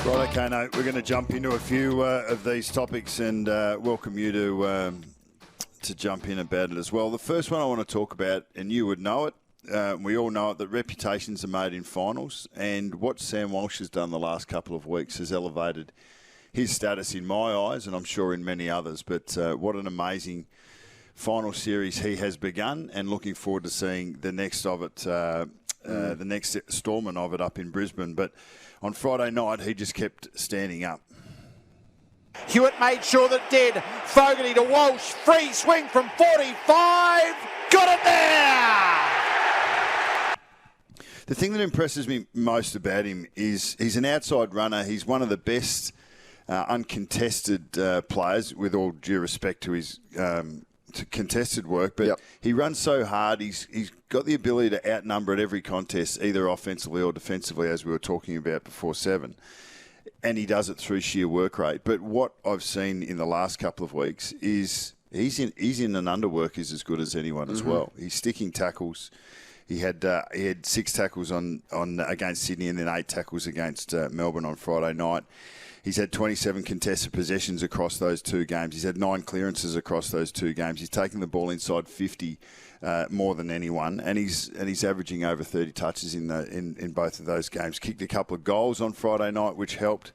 Right, okay, no, we're going to jump into a few of these topics and welcome you to jump in about it as well. The first one I want to talk about, and you would know it, we all know it, that reputations are made in finals, and what Sam Walsh has done the last couple of weeks has elevated his status in my eyes, and I'm sure in many others, but what an amazing final series he has begun, and looking forward to seeing the next of it, the next instalment of it up in Brisbane. But on Friday night, he just kept standing up. Hewitt made sure that did. Fogarty to Walsh. Free swing from 45. Got it there! The thing that impresses me most about him is he's an outside runner. He's one of the best uncontested players, with all due respect to his to contested work, but he runs so hard. He's got the ability to outnumber at every contest, either offensively or defensively, as we were talking about before 7. And he does it through sheer work rate. But what I've seen in the last couple of weeks is he's in an underwork is as good as anyone as well. He's sticking tackles. He had 6 tackles on against Sydney, and then 8 tackles against Melbourne on Friday night. He's had 27 contested possessions across those 2 games. He's had 9 clearances across those 2 games. He's taken the ball inside 50 more than anyone, and he's averaging over 30 touches in both of those games. Kicked a couple of goals on Friday night, which helped.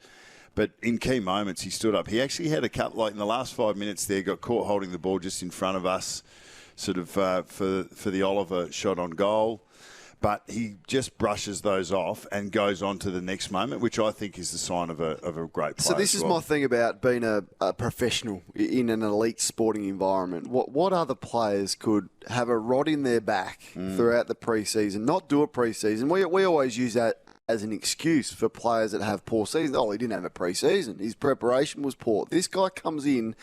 But in key moments, he stood up. He actually had a couple, like in the last 5 minutes there, got caught holding the ball just in front of us, sort of for the Oliver shot on goal. But he just brushes those off and goes on to the next moment, which I think is the sign of a great player. So this is my thing about being a professional in an elite sporting environment. What other players could have a rod in their back throughout the pre-season, not do a pre-season? We always use that as an excuse for players that have poor seasons. Oh, he didn't have a pre-season. His preparation was poor. This guy comes in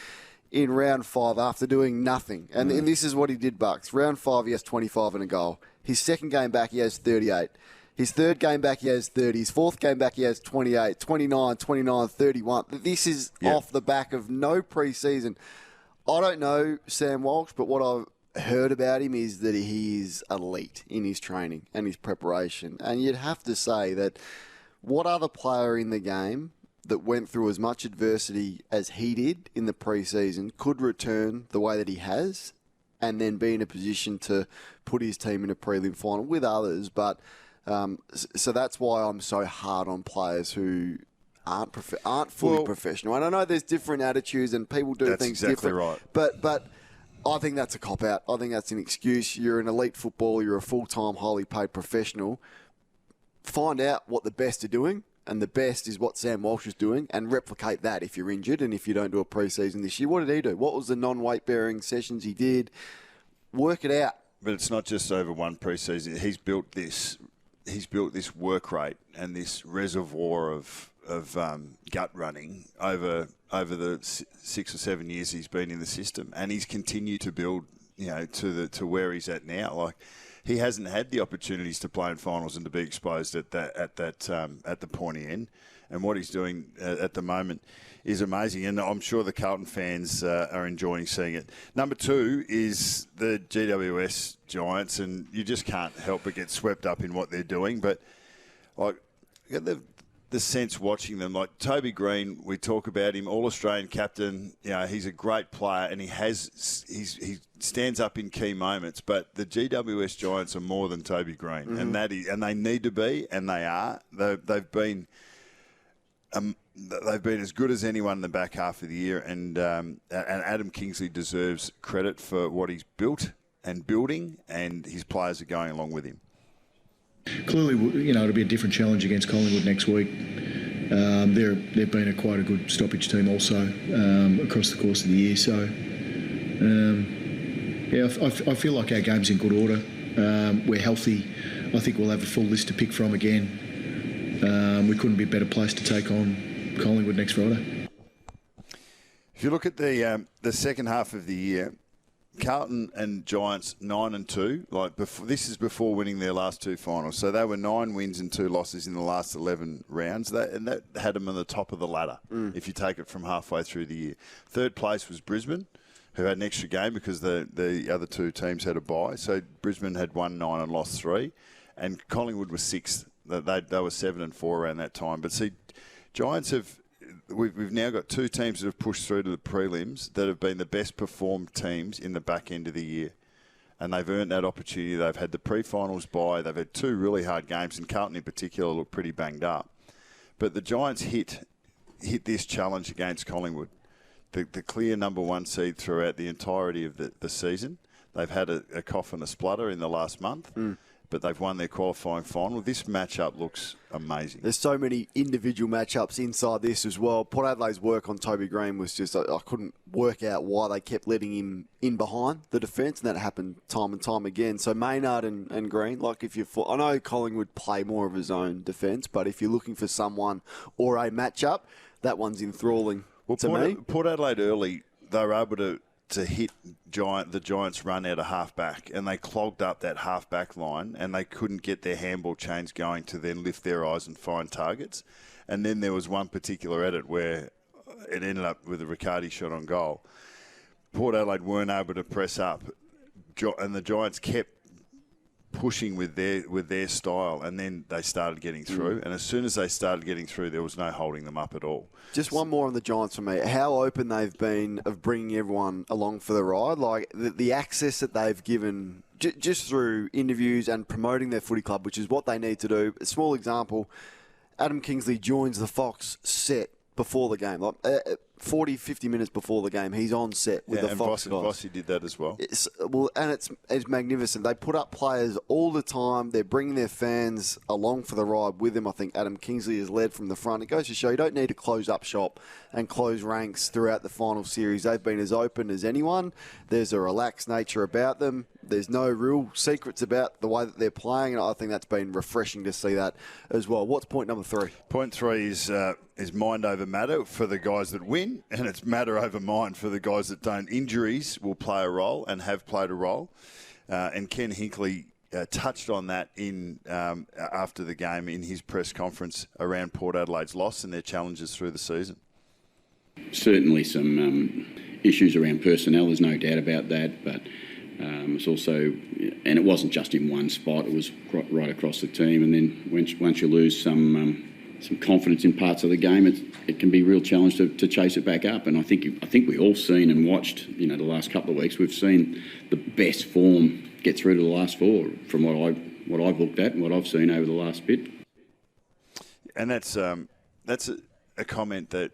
round 5 after doing nothing. And this is what he did, Bucks. Round 5, he has 25 and a goal. His second game back, he has 38. His third game back, he has 30. His fourth game back, he has 28, 29, 29, 31. This is off the back of no pre-season. I don't know Sam Walsh, but what I've heard about him is that he is elite in his training and his preparation. And you'd have to say that what other player in the game that went through as much adversity as he did in the pre-season could return the way that he has and then be in a position to put his team in a prelim final with others. But so that's why I'm so hard on players who aren't fully professional. And I know there's different attitudes and people do things different. Right. But I think that's a cop-out. I think that's an excuse. You're an elite footballer. You're a full-time, highly paid professional. Find out what the best are doing. And the best is what Sam Walsh is doing, and replicate that if you're injured and if you don't do a pre-season this year. What did he do? What was the non-weight-bearing sessions he did? Work it out. But it's not just over one pre-season. He's built this work rate and this reservoir of gut running over the 6 or 7 years he's been in the system, and he's continued to build, to where he's at now. Like, he hasn't had the opportunities to play in finals and to be exposed at the pointy end, and what he's doing at the moment is amazing. And I'm sure the Carlton fans are enjoying seeing it. Number 2 is the GWS Giants, and you just can't help but get swept up in what they're doing. But like, the sense watching them, like Toby Green, we talk about him, All-Australian captain. He's a great player, and he stands up in key moments. But the GWS Giants are more than Toby Green, and they need to be, and they are. They've been as good as anyone in the back half of the year, and Adam Kingsley deserves credit for what he's built and building, and his players are going along with him. Clearly, it'll be a different challenge against Collingwood next week. They've been quite a good stoppage team also across the course of the year. So, I feel like our game's in good order. We're healthy. I think we'll have a full list to pick from again. We couldn't be a better place to take on Collingwood next Friday. If you look at the second half of the year, Carlton and Giants 9-2. This is before winning their last 2 finals. So they were 9 wins and 2 losses in the last 11 rounds. That had them on the top of the ladder. If you take it from halfway through the year. Third place was Brisbane, who had an extra game because the other 2 teams had a bye. So Brisbane had won 9 and lost 3, and Collingwood was 6th. They were 7-4 around that time. But see, Giants have. We've now got 2 teams that have pushed through to the prelims that have been the best performed teams in the back end of the year. And they've earned that opportunity. They've had the pre-finals bye. They've had 2 really hard games, and Carlton in particular look pretty banged up. But the Giants hit this challenge against Collingwood, the clear number 1 seed throughout the entirety of the season. They've had a cough and a splutter in the last month, but they've won their qualifying final. This matchup looks amazing. There's so many individual matchups inside this as well. Port Adelaide's work on Toby Green was just, I couldn't work out why they kept letting him in behind the defence, and that happened time and time again. So Maynard and Green, like I know Collingwood play more of his own defence, but if you're looking for someone or a matchup, that one's enthralling to me. Port Adelaide early, they were able to hit the Giants' run out of half-back, and they clogged up that half-back line, and they couldn't get their handball chains going to then lift their eyes and find targets. And then there was one particular edit where it ended up with a Riccardi shot on goal. Port Adelaide weren't able to press up, and the Giants kept pushing with their style, and then they started getting through. And as soon as they started getting through, there was no holding them up at all. Just one more on the Giants for me. How open they've been of bringing everyone along for the ride. Like the access that they've given just through interviews and promoting their footy club, which is what they need to do. A small example, Adam Kingsley joins the Fox set before the game. Like 40, 50 minutes before the game, he's on set with the Fox guys. Vossi did that as well. It's magnificent. They put up players all the time. They're bringing their fans along for the ride with them. I think Adam Kingsley has led from the front. It goes to show you don't need to close up shop and close ranks throughout the final series. They've been as open as anyone. There's a relaxed nature about them. There's no real secrets about the way that they're playing, and I think that's been refreshing to see that as well. What's point number 3? Point 3 is mind over matter for the guys that win, and it's matter over mind for the guys that don't. Injuries will play a role and have played a role, and Ken Hinkley touched on that after the game in his press conference around Port Adelaide's loss and their challenges through the season. Certainly some issues around personnel, there's no doubt about that, but it's also, and it wasn't just in one spot, it was right across the team, and then once you lose some confidence in parts of the game, it can be a real challenge to chase it back up. And I think we've all seen and watched, the last couple of weeks, we've seen the best form get through to the last 4 from what I've looked at and what I've seen over the last bit. And that's a comment that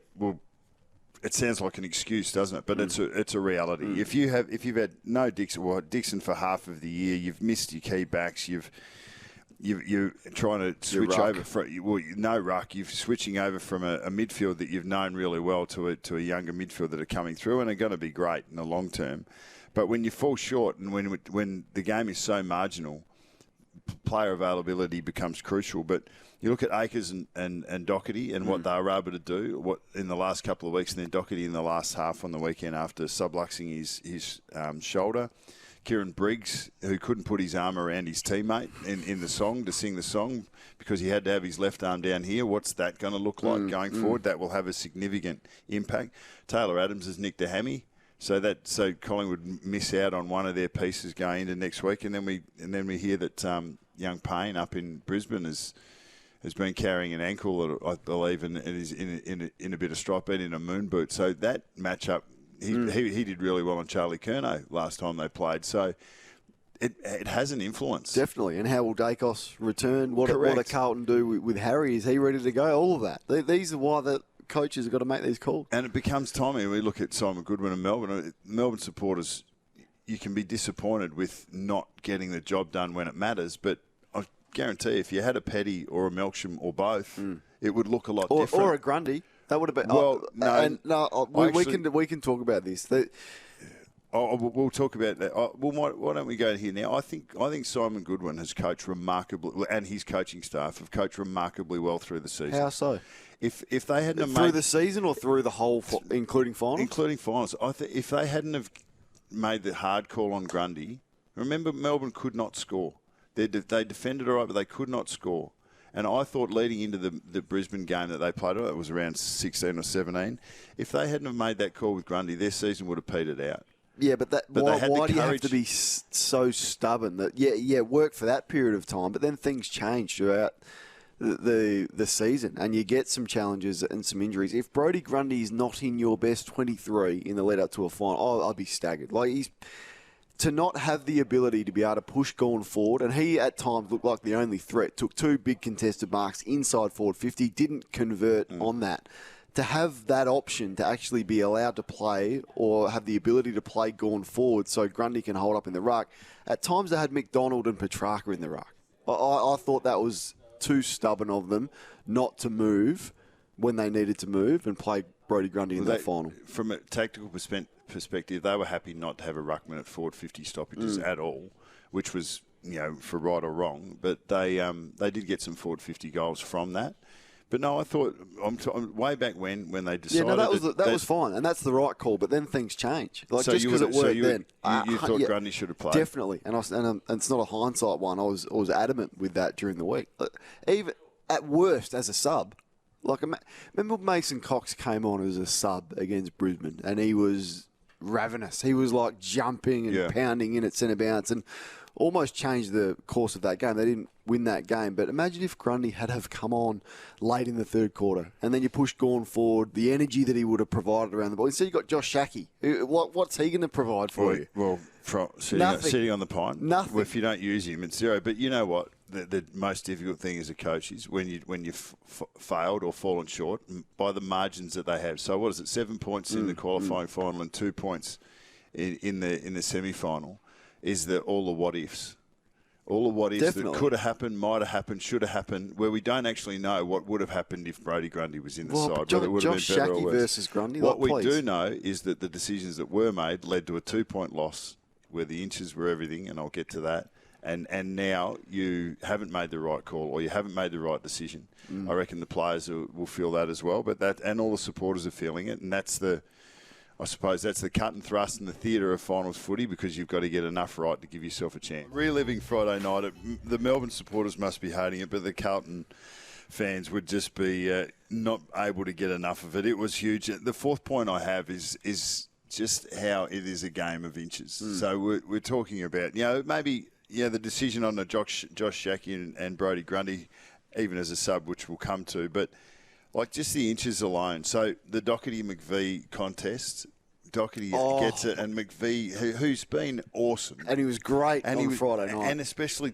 it sounds like an excuse, doesn't it? But it's a reality. If you've had no Dixon for half of the year, you've missed your key backs, you're trying to switch over from no ruck. You're switching over from a midfield that you've known really well to a younger midfield that are coming through and are going to be great in the long term. But when you fall short and when the game is so marginal, player availability becomes crucial. But you look at Akers and Doherty and what they were able to do in the last couple of weeks, and then Doherty in the last half on the weekend after subluxing his shoulder. Kieran Briggs, who couldn't put his arm around his teammate in the song to sing the song because he had to have his left arm down here. What's that going to look like going forward? That will have a significant impact. Taylor Adams has nicked a hammy, so Collingwood miss out on one of their pieces going into next week, and then we hear that young Payne up in Brisbane has been carrying an ankle, I believe, and is in a bit of stripe beat in a moon boot. So that matchup. He did really well on Charlie Curnow last time they played. So it has an influence. Definitely. And how will Dacos return? What do Carlton do with Harry? Is he ready to go? All of that. These are why the coaches have got to make these calls. And it becomes timing. We look at Simon Goodwin and Melbourne. Melbourne supporters, you can be disappointed with not getting the job done when it matters. But I guarantee if you had a Petty or a Melksham or both, it would look a lot different. Or a Grundy. That would have been. Well, we can talk about this. We'll talk about that. Why don't we go here now? I think Simon Goodwin has coached remarkably, and his coaching staff have coached remarkably well through the season. How so? If they hadn't through the season or through the whole, including finals, if they hadn't have made the hard call on Grundy, remember Melbourne could not score. They defended all right, but they could not score. And I thought leading into the Brisbane game that they played, it was around 16 or 17, if they hadn't have made that call with Grundy, their season would have petered out. Yeah, but why do you have to be so stubborn that, work for that period of time, but then things change throughout the season, and you get some challenges and some injuries. If Brodie Grundy is not in your best 23 in the lead up to a final, I'd be staggered. Like, to not have the ability to be able to push going forward, and he at times looked like the only threat. Took 2 big contested marks inside forward 50, didn't convert on that. To have that option to actually be allowed to play or have the ability to play going forward so Grundy can hold up in the ruck, at times they had McDonald and Petracca in the ruck. I thought that was too stubborn of them not to move when they needed to move and play Brodie Grundy in that final. From a tactical perspective, they were happy not to have a ruckman at forward 50 stoppages at all, which was, for right or wrong. But they did get some forward 50 goals from that. But no, I thought way back when they decided that was fine, and that's the right call. But then things change. Like, so just because it worked then, you thought Grundy should have played. Definitely, and it's not a hindsight one. I was adamant with that during the week. Even at worst as a sub, like remember Mason Cox came on as a sub against Brisbane, and he was ravenous. He was like jumping and pounding in at centre bounce and almost changed the course of that game. They didn't win that game, but imagine if Grundy had have come on late in the third quarter, and then you push Gawn forward, the energy that he would have provided around the ball. Instead, you got Josh Shackey. What's he going to provide for you? Well, sitting on the pine. Nothing. Well, if you don't use him, it's zero. But you know what? The most difficult thing as a coach is when you've failed or fallen short by the margins that they have. So what is it? 7 points in the qualifying final and 2 points in the semi-final. Is all the what ifs. All the what ifs Definitely. that could have happened, might have happened, should have happened, where we don't actually know what would have happened if Brodie Grundy was in the side. Whether it would Josh have been better Shackey or worse. versus Grundy. What we do know is that the decisions that were made led to a 2-point loss where the inches were everything, and I'll get to that. And now you haven't made the right call or you haven't made the right decision. I reckon the players will feel that as well, and all the supporters are feeling it, and I suppose that's the cut and thrust in the theatre of finals footy, because you've got to get enough right to give yourself a chance. Reliving Friday night, the Melbourne supporters must be hating it, but the Carlton fans would just be not able to get enough of it. It was huge. The fourth point I have is just how it is a game of inches. So we're talking about, maybe the decision on the Josh Shackey and Brodie Grundy, even as a sub, which we'll come to, but like just the inches alone. So the Doherty-McVie contest, Doherty gets it, and McVie, who's been awesome, And he was great on Friday night. and especially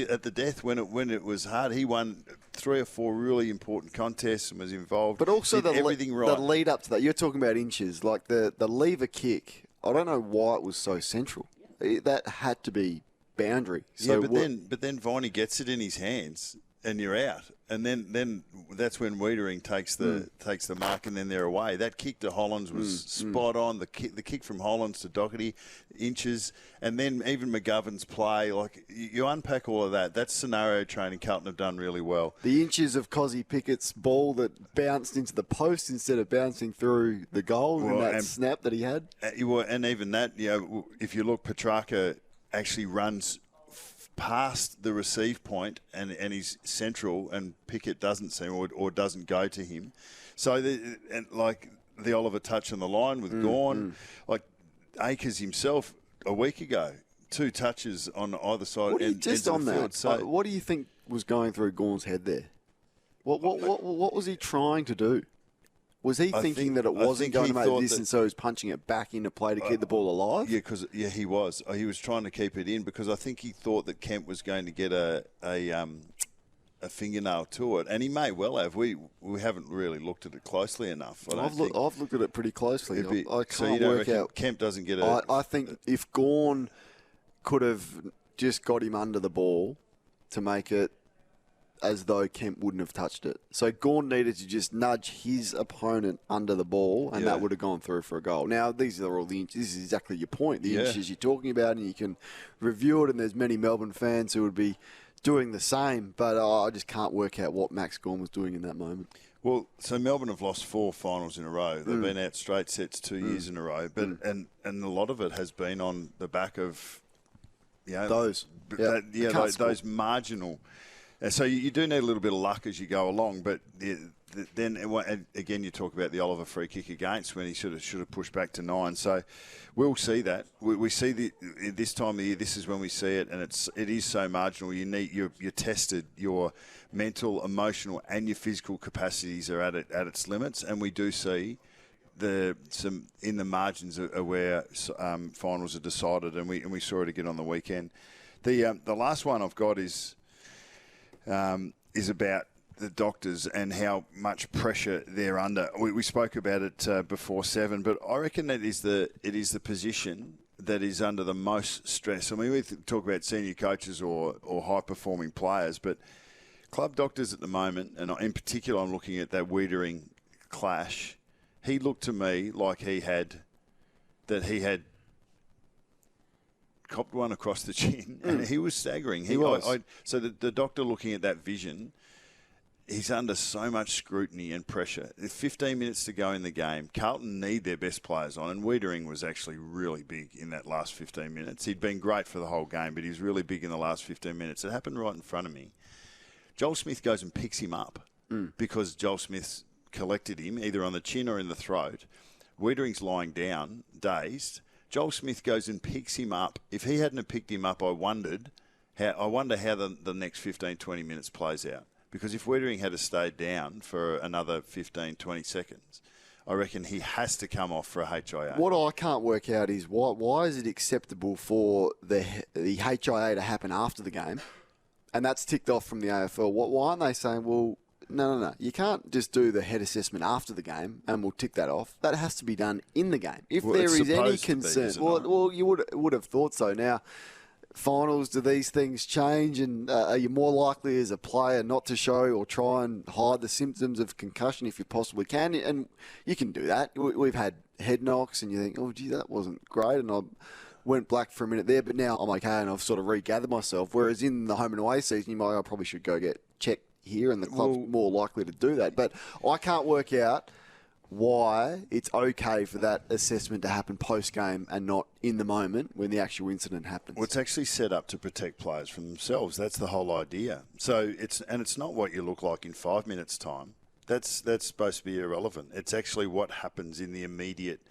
at the death when it was hard, he won 3 or 4 really important contests and was involved. But also everything right. the lead up to that. You're talking about inches, like the lever kick. I don't know why it was so central. That had to be boundary. So but then Viney gets it in his hands, and you're out. And then that's when Wiedering takes the mark, and then they're away. That kick to Hollands was spot on. The kick from Hollands to Doherty, inches, and then even McGovern's play. Like, you unpack all of that. That's scenario training. Carlton have done really well. the inches of Cozzy Pickett's ball that bounced into the post instead of bouncing through the goal in that snap that he had. And even that, if you look, Petracca actually runs past the receive point and he's central, and Pickett doesn't seem or doesn't go to him. So the Oliver touch on the line with Gawn, like Akers himself a week ago, 2 touches on either side. What do you think was going through Gawn's head there? What was he trying to do? Was he thinking that it wasn't going to make the distance, so he was punching it back into play to keep the ball alive? Yeah, he was. He was trying to keep it in because I think he thought that Kemp was going to get a fingernail to it, and he may well have. We haven't really looked at it closely enough. I've looked at it pretty closely. I can't work out. Kemp doesn't get a... I think if Gawn could have just got him under the ball to make it as though Kemp wouldn't have touched it. So Gawn needed to just nudge his opponent under the ball, and that would have gone through for a goal. Now, these are all the inches. This is exactly your point. The inches you're talking about, and you can review it, and there's many Melbourne fans who would be doing the same, but I just can't work out what Max Gawn was doing in that moment. Well, so Melbourne have lost 4 finals in a row. They've been out straight sets 2 years in a row, but and a lot of it has been on the back of those marginal So you do need a little bit of luck as you go along, but then again you talk about the Oliver free kick against when he should have pushed back to 9. So we'll see that. We see this time of year. This is when we see it, and it is so marginal. You're tested. Your mental, emotional, and your physical capacities are at its limits, and we do see some in the margins are where finals are decided, and we saw it again on the weekend. The last one I've got is about the doctors and how much pressure they're under. We spoke about it before 7, but I reckon that it is the position that is under the most stress. I mean, we talk about senior coaches or high-performing players, but club doctors at the moment, and in particular I'm looking at that Wiedering clash, he looked to me like he had copped one across the chin, and he was staggering. He was. So the doctor looking at that vision, he's under so much scrutiny and pressure. There's 15 minutes to go in the game. Carlton need their best players on, and Wiedering was actually really big in that last 15 minutes. He'd been great for the whole game, but he was really big in the last 15 minutes. It happened right in front of me. Joel Smith goes and picks him up because Joel Smith collected him either on the chin or in the throat. Wiedering's lying down, dazed. Joel Smith goes and picks him up. If he hadn't have picked him up, I wonder how the next 15, 20 minutes plays out. Because if Wiedering had stayed down for another 15, 20 seconds, I reckon he has to come off for a HIA. What I can't work out is why is it acceptable for the HIA to happen after the game, and that's ticked off from the AFL? Why aren't they saying, well, no, you can't just do the head assessment after the game and we'll tick that off. That has to be done in the game. If there is any concern, well, you would have thought so. Now, finals, do these things change, and are you more likely as a player not to show or try and hide the symptoms of concussion if you possibly can? And you can do that. We've had head knocks and you think, oh, gee, that wasn't great, and I went black for a minute there, but now I'm okay and I've sort of regathered myself. Whereas in the home and away season, you might, I probably should go get checked here, and the club's more likely to do that. But I can't work out why it's okay for that assessment to happen post-game and not in the moment when the actual incident happens. Well, it's actually set up to protect players from themselves. That's the whole idea. So it's not what you look like in 5 minutes' time. That's supposed to be irrelevant. It's actually what happens in the immediate,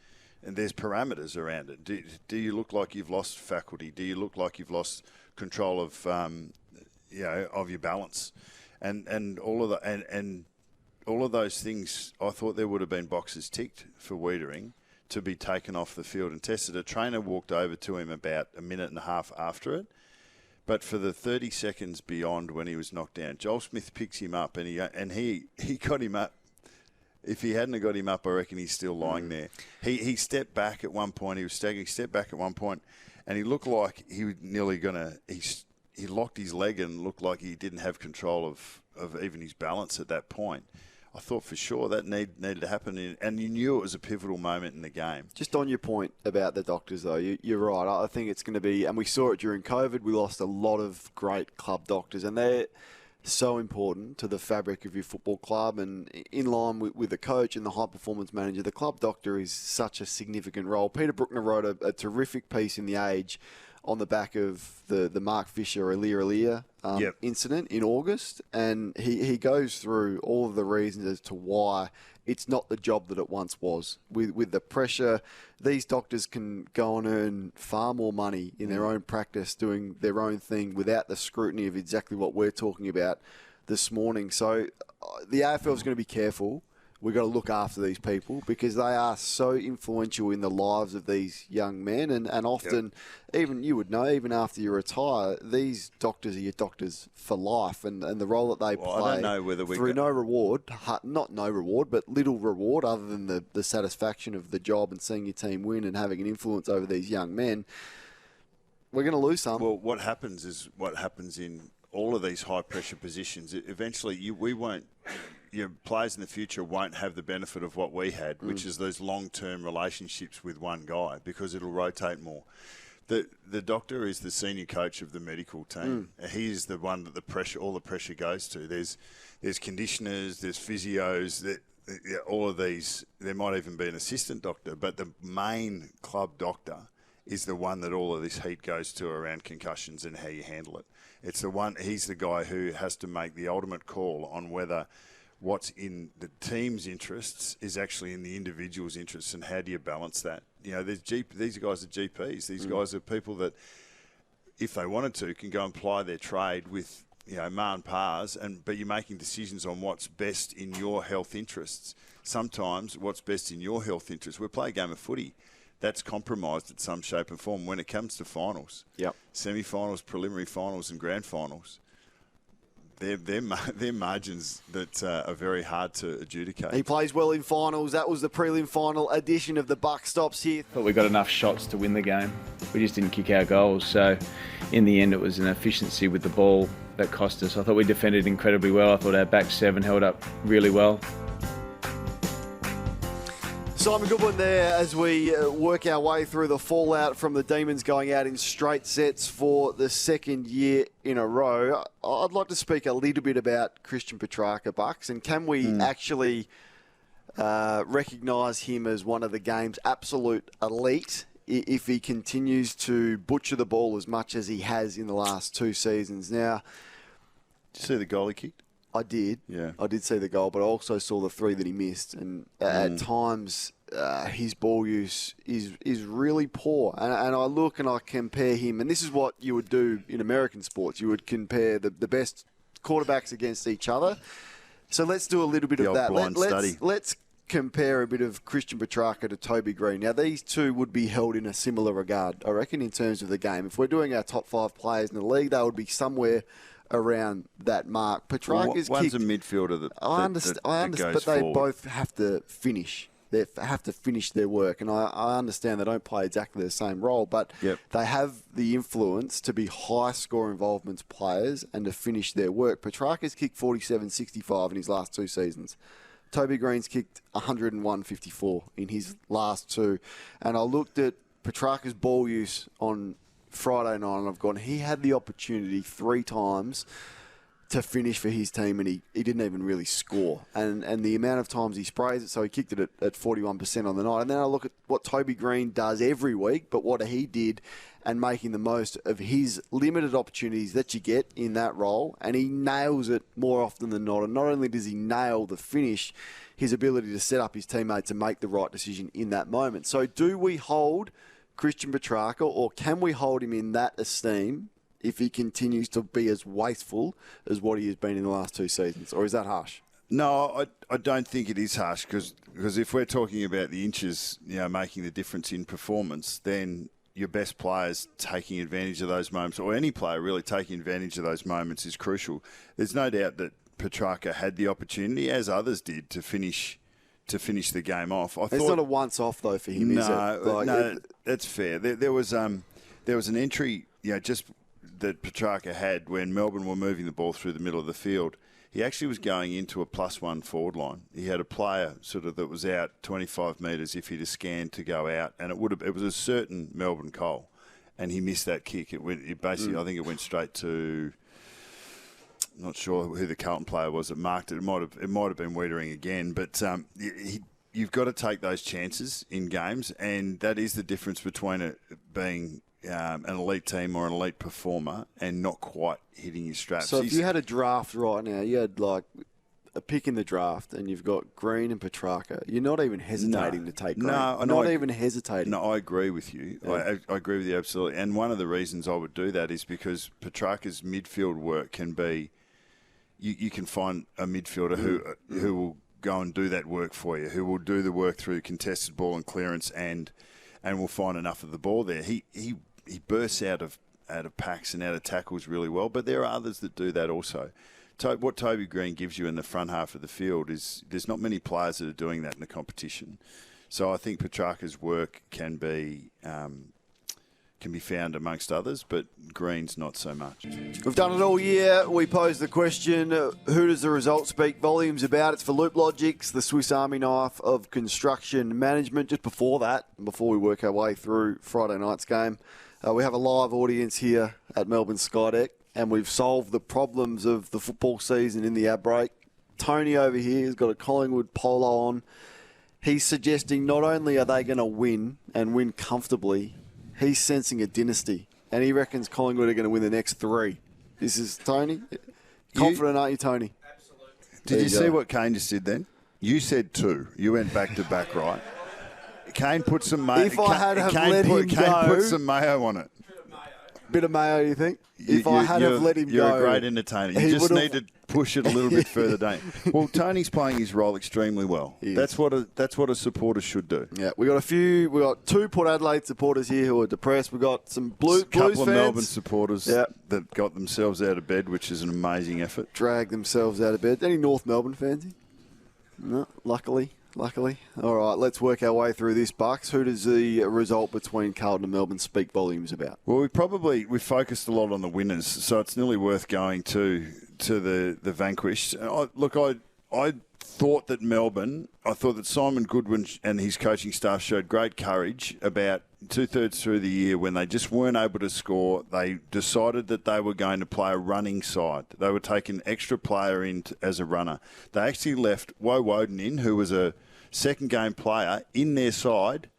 and there's parameters around it. Do you look like you've lost faculty? Do you look like you've lost control of of your balance? And all of all of those things, I thought there would have been boxes ticked for Wiedering to be taken off the field and tested. A trainer walked over to him about a minute and a half after it, but for the 30 seconds beyond when he was knocked down, Joel Smith picks him up and he got him up. If he hadn't have got him up, I reckon he's still lying there. He stepped back at one point. He was staggering. He stepped back at one point, and he looked like he was nearly gonna. He locked his leg and looked like he didn't have control of even his balance at that point. I thought for sure that needed to happen, and you knew it was a pivotal moment in the game. Just on your point about the doctors, though, you're right. I think it's going to be, and we saw it during COVID, we lost a lot of great club doctors, and they're so important to the fabric of your football club, and in line with the coach and the high-performance manager, the club doctor is such a significant role. Peter Bruckner wrote a terrific piece in The Age on the back of the Mark Fisher Alia incident in August, and he goes through all of the reasons as to why it's not the job that it once was. With the pressure, these doctors can go and earn far more money in their own practice doing their own thing without the scrutiny of exactly what we're talking about this morning. So the AFL is going to be careful. We've got to look after these people because they are so influential in the lives of these young men. And often, even you would know, even after you retire, these doctors are your doctors for life. And the role that they play I don't know whether through no reward, not no reward, but little reward other than the satisfaction of the job and seeing your team win and having an influence over these young men. We're going to lose some. Well, what happens is what happens in all of these high-pressure positions. Eventually, your players in the future won't have the benefit of what we had, which is those long-term relationships with one guy, because it'll rotate more. The doctor is the senior coach of the medical team. He is the one that all the pressure goes to. There's conditioners, there's physios, all of these. There might even be an assistant doctor, but the main club doctor is the one that all of this heat goes to around concussions and how you handle it. It's the one. He's the guy who has to make the ultimate call on whether what's in the team's interests is actually in the individual's interests, and how do you balance that? These guys are GPs. These guys are people that, if they wanted to, can go and ply their trade with ma and pa's, but you're making decisions on what's best in your health interests. Sometimes what's best in your health interests, we play a game of footy, that's compromised in some shape and form when it comes to finals. Yep. Semi-finals, preliminary finals and grand finals. They're margins that are very hard to adjudicate. He plays well in finals. That was the prelim final edition of the Buck Stops here. But we got enough shots to win the game. We just didn't kick our goals. So in the end, it was an efficiency with the ball that cost us. I thought we defended incredibly well. I thought our back seven held up really well. Simon Goodwin there as we work our way through the fallout from the Demons going out in straight sets for the second year in a row. I'd like to speak a little bit about Christian Petracca, Bucks, and can we actually recognise him as one of the game's absolute elite if he continues to butcher the ball as much as he has in the last 2 seasons? Now, did you see the goal he kicked? I did. Yeah. I did see the goal, but I also saw the 3 that he missed. And at times, his ball use is really poor. And I look and I compare him, and this is what you would do in American sports. You would compare the best quarterbacks against each other. So let's do a little bit of that. Let's compare a bit of Christian Petracca to Toby Green. Now, these two would be held in a similar regard, I reckon, in terms of the game. If we're doing our top 5 players in the league, they would be somewhere around that mark. Petracca's one's kicked, a midfielder that I understand, goes but they forward. both have to finish. They have to finish their work, and I understand they don't play exactly the same role, but they have the influence to be high-score involvement players and to finish their work. Petracca's kicked 47-65 in his last 2 seasons. Toby Green's kicked 101-54 in his last 2, and I looked at Petracca's ball use on Friday night, and I've gone, he had the opportunity 3 times to finish for his team, and he didn't even really score. And the amount of times he sprays it, so he kicked it at 41% on the night. And then I look at what Toby Green does every week, but what he did and making the most of his limited opportunities that you get in that role, and he nails it more often than not. And not only does he nail the finish, his ability to set up his teammates and make the right decision in that moment. So do we hold Christian Petracca, or can we hold him in that esteem if he continues to be as wasteful as what he has been in the last 2 seasons? Or is that harsh? No, I don't think it is harsh, because if we're talking about the inches, making the difference in performance, then your best players taking advantage of those moments, or any player really taking advantage of those moments, is crucial. There's no doubt that Petracca had the opportunity, as others did, to finish the game off. It's not a once-off, though, for him, is it? No, that's fair. There was an entry, just that Petracca had when Melbourne were moving the ball through the middle of the field. He actually was going into a +1 forward line. He had a player sort of that was out 25 metres if he'd have scanned to go out, and it was a certain Melbourne goal, and he missed that kick. I think it went straight to, I'm not sure who the Carlton player was that marked it. It might have been Wiedering again, but you've got to take those chances in games, and that is the difference between it being an elite team or an elite performer and not quite hitting your straps. So if you had a draft right now, you had like a pick in the draft and you've got Green and Petracca, you're not even hesitating to take Green. Not even hesitating. No, I agree with you. Yeah. I agree with you absolutely. And one of the reasons I would do that is because Petracca's midfield work can be, you can find a midfielder who will go and do that work for you, who will do the work through contested ball and clearance and will find enough of the ball there. He bursts out of packs and out of tackles really well, but there are others that do that also. What Toby Green gives you in the front half of the field is there's not many players that are doing that in the competition. So I think Petracca's work can be found amongst others, but Green's not so much. We've done it all year. We posed the question, who does the result speak volumes about? It's for Loop Logics, the Swiss Army knife of construction management. Just before that, before we work our way through Friday night's game, we have a live audience here at Melbourne Skydeck, and we've solved the problems of the football season in the ad break. Tony over here has got a Collingwood polo on. He's suggesting not only are they going to win and win comfortably, he's sensing a dynasty, and he reckons Collingwood are going to win the next 3. This is Tony. Confident, aren't you, Tony? Did you see what Kane just did then? You said 2. You went back to back, right? Kane put some mayo. If I had have let him Kane go, put some mayo on it. Bit of mayo, you think? If I had have let him go, you're a great entertainer. You just need to push it a little bit further down. Well, Tony's playing his role extremely well. That's what a supporter should do. Yeah, we got 2 Port Adelaide supporters here who are depressed. We got some Blues fans. A couple of Melbourne supporters that got themselves out of bed, which is an amazing effort. Dragged themselves out of bed. Any North Melbourne fans here? No, luckily. All right, let's work our way through this, Bucks. Who does the result between Carlton and Melbourne speak volumes about? Well, we focused a lot on the winners, so it's nearly worth going to the vanquished. I thought that Simon Goodwin and his coaching staff showed great courage about 2/3 through the year when they just weren't able to score. They decided that they were going to play a running side. They were taking an extra player in as a runner. They actually left Woden in, who was a second game player, in their side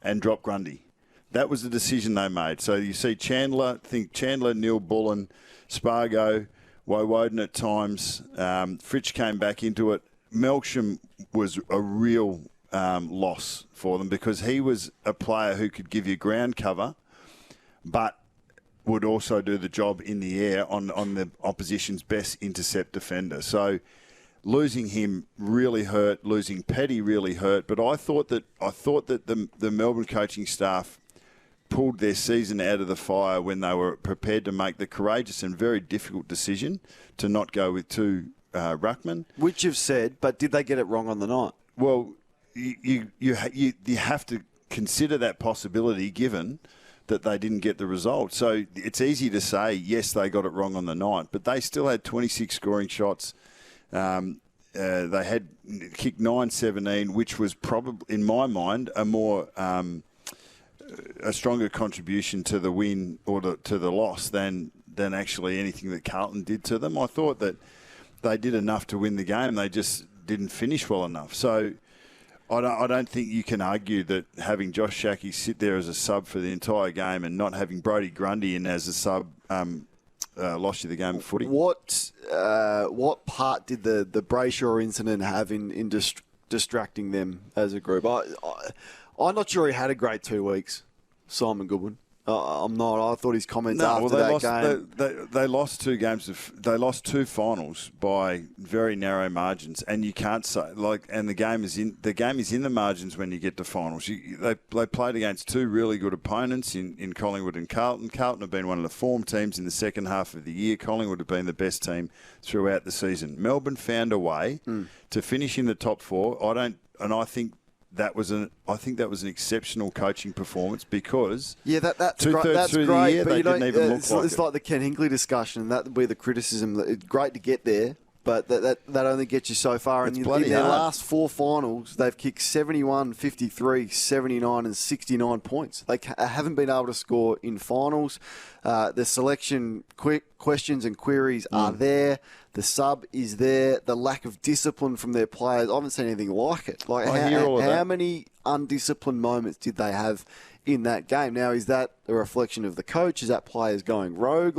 and dropped Grundy. That was the decision they made. So you see Chandler, Neil Bullen, Spargo, Woden at times. Fritsch came back into it. Melksham was a real loss for them because he was a player who could give you ground cover but would also do the job in the air on the opposition's best intercept defender. So losing him really hurt. Losing Petty really hurt. But I thought that the Melbourne coaching staff pulled their season out of the fire when they were prepared to make the courageous and very difficult decision to not go with 2 ruckman. Which you've said, but did they get it wrong on the night? Well, you have to consider that possibility given that they didn't get the result. So it's easy to say, yes, they got it wrong on the night, but they still had 26 scoring shots. They had kicked 9-17, which was probably, in my mind, a stronger contribution to the win or to the loss than actually anything that Carlton did to them. I thought that they did enough to win the game. They just didn't finish well enough. So I don't think you can argue that having Josh Shackey sit there as a sub for the entire game and not having Brodie Grundy in as a sub lost you the game of footy. What part did the Brayshaw incident have in distracting them as a group? I'm not sure he had a great 2 weeks, Simon Goodwin. I'm not. I thought his comments after that game. They lost 2 games. They lost 2 finals by very narrow margins, and you can't say And the game is in the margins when you get to finals. They played against 2 really good opponents in Collingwood and Carlton. Carlton have been one of the form teams in the second half of the year. Collingwood have been the best team throughout the season. Melbourne found a way to finish in the top 4. I think that was an exceptional coaching performance because that's 2/3 great. through the year they didn't even look like it. It's like the Ken Hinkley discussion, and that would be the criticism. It's great to get there, but that only gets you so far. It's in bloody their hard. last 4 finals, they've kicked 71, 53, 79 and 69 points. They haven't been able to score in finals. The selection questions and queries are there. The sub is there. The lack of discipline from their players, I haven't seen anything like it. How many undisciplined moments did they have in that game? Now, is that a reflection of the coach? Is that players going rogue?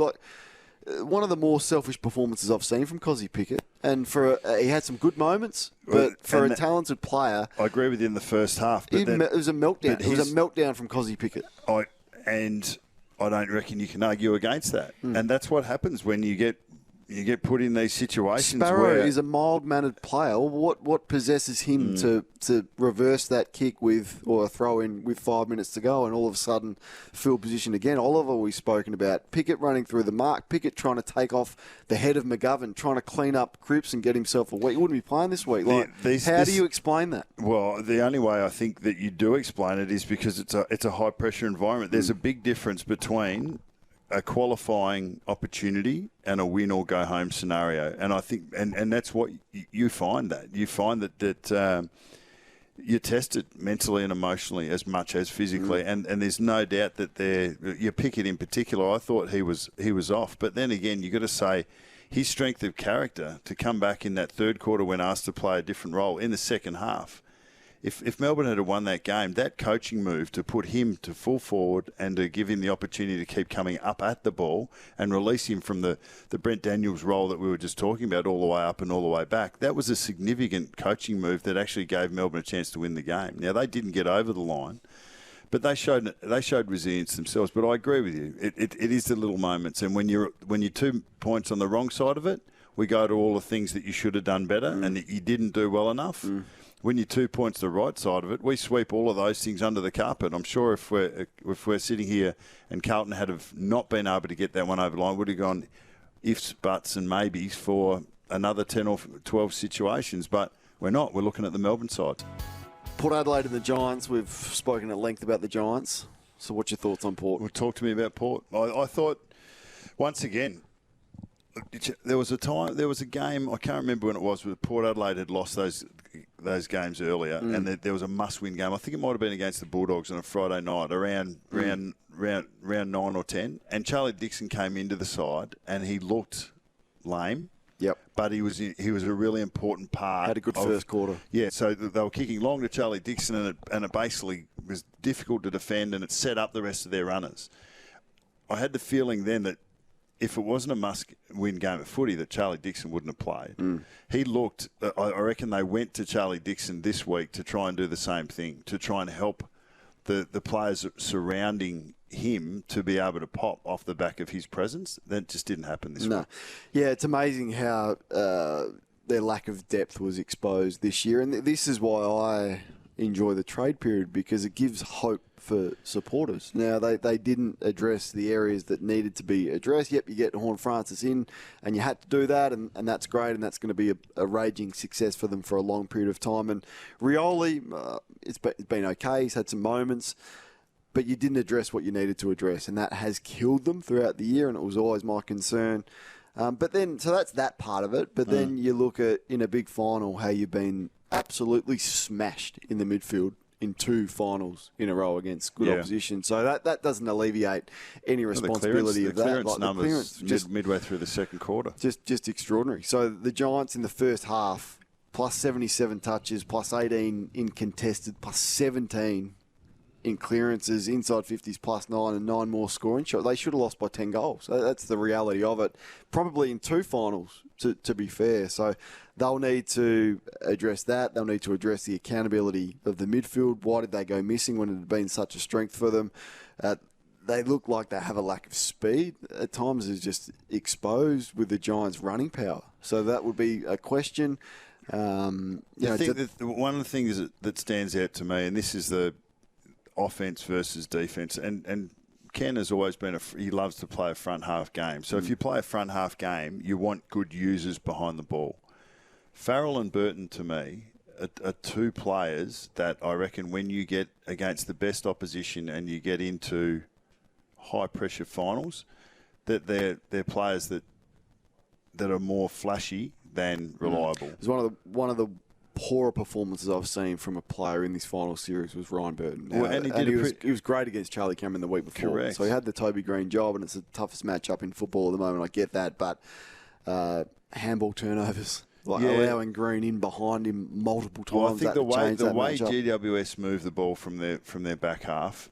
One of the more selfish performances I've seen from Cozzy Pickett. And he had some good moments, but for a talented player... I agree with you in the first half. But it was a meltdown. It was a meltdown from Cozzy Pickett. And I don't reckon you can argue against that. And that's what happens when you get put in these situations. Sparrow is a mild-mannered player. What possesses him to reverse that kick or a throw in with 5 minutes to go and all of a sudden field position again? Oliver, we've spoken about. Pickett running through the mark. Pickett trying to take off the head of McGovern, trying to clean up Cripps and get himself a week. He wouldn't be playing this week. How do you explain that? Well, the only way I think that you do explain it is because it's a high-pressure environment. There's a big difference between a qualifying opportunity and a win or go home scenario, and I think, and that's what you find that you're tested mentally and emotionally as much as physically, and there's no doubt that your Pickett in particular, I thought he was off, but then again you got to say his strength of character to come back in that third quarter when asked to play a different role in the second half if Melbourne had won that game, that coaching move to put him to full forward and to give him the opportunity to keep coming up at the ball and release him from the Brent Daniels role that we were just talking about all the way up and all the way back, that was a significant coaching move that actually gave Melbourne a chance to win the game. Now, they didn't get over the line, but they showed resilience themselves. But I agree with you. It is the little moments. And when you're 2 points on the wrong side of it, we go to all the things that you should have done better and that you didn't do well enough. When you're 2 points the right side of it, we sweep all of those things under the carpet. I'm sure if we're sitting here and Carlton had have not been able to get that one over the line, would have gone ifs, buts and maybes for another 10 or 12 situations. But we're not. We're looking at the Melbourne side. Port Adelaide and the Giants. We've spoken at length about the Giants. So what's your thoughts on Port? Well, talk to me about Port. I thought, once again, there was a game, I can't remember when it was, but Port Adelaide had lost those games earlier, and there was a must-win game. I think it might have been against the Bulldogs on a Friday night, around round 9 or 10. And Charlie Dixon came into the side, and he looked lame. Yep. But he was a really important part. Had a good first quarter. Yeah, so they were kicking long to Charlie Dixon, and it basically was difficult to defend, and it set up the rest of their runners. I had the feeling then that if it wasn't a must-win game of footy, that Charlie Dixon wouldn't have played. He looked, I reckon they went to Charlie Dixon this week to try and do the same thing, to try and help the players surrounding him to be able to pop off the back of his presence. That just didn't happen this week. Yeah, it's amazing how their lack of depth was exposed this year. And this is why I enjoy the trade period, because it gives hope for supporters. Now, they didn't address the areas that needed to be addressed. Yep, you get Horne-Francis in, and you had to do that, and that's great, and that's going to be a raging success for them for a long period of time. And Rioli, it's been okay. He's had some moments, but you didn't address what you needed to address, and that has killed them throughout the year, and it was always my concern. But then, so that's that part of it. But then you look at, in a big final, how you've been absolutely smashed in the midfield in 2 finals in a row against good opposition. So that doesn't alleviate any responsibility of that. The clearance numbers just midway through the second quarter. Just extraordinary. So the Giants in the first half, plus 77 touches, plus 18 in contested, plus 17 in clearances, inside 50s, plus 9, and 9 more scoring shots. They should have lost by 10 goals. That's the reality of it. Probably in 2 finals, to be fair. So they'll need to address that. They'll need to address the accountability of the midfield. Why did they go missing when it had been such a strength for them? They look like they have a lack of speed. At times it's just exposed with the Giants' running power. So that would be a question. One of the things that stands out to me, and this is the offense versus defense, and Ken has always been he loves to play a front half game. So if you play a front half game, you want good users behind the ball. Farrell and Burton, to me, are 2 players that I reckon when you get against the best opposition and you get into high pressure finals, that they're players that are more flashy than reliable. It's one of the poorer performances I've seen from a player in this final series was Ryan Burton. Now, he was great against Charlie Cameron the week before. Correct. So he had the Toby Green job, and it's the toughest matchup in football at the moment. I get that, but handball turnovers, allowing Green in behind him multiple times. Well, I think the way matchup. GWS move the ball from their back half,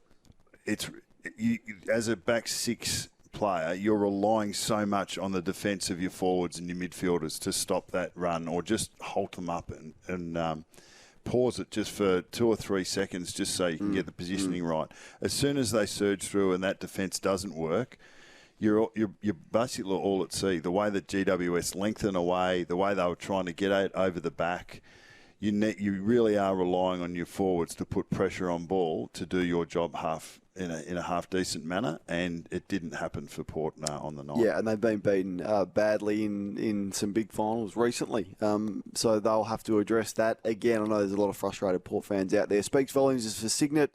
as a back 6 player, you're relying so much on the defence of your forwards and your midfielders to stop that run or just halt them up and pause it just for 2 or 3 seconds just so you can get the positioning right. As soon as they surge through and that defence doesn't work, you're basically all at sea. The way that GWS lengthen away, the way they were trying to get out over the back, you really are relying on your forwards to put pressure on ball to do your job in a half decent manner, and it didn't happen for Port on the night. Yeah, and they've been beaten badly in some big finals recently, so they'll have to address that again. I know there's a lot of frustrated Port fans out there. Speaks volumes is for Signet.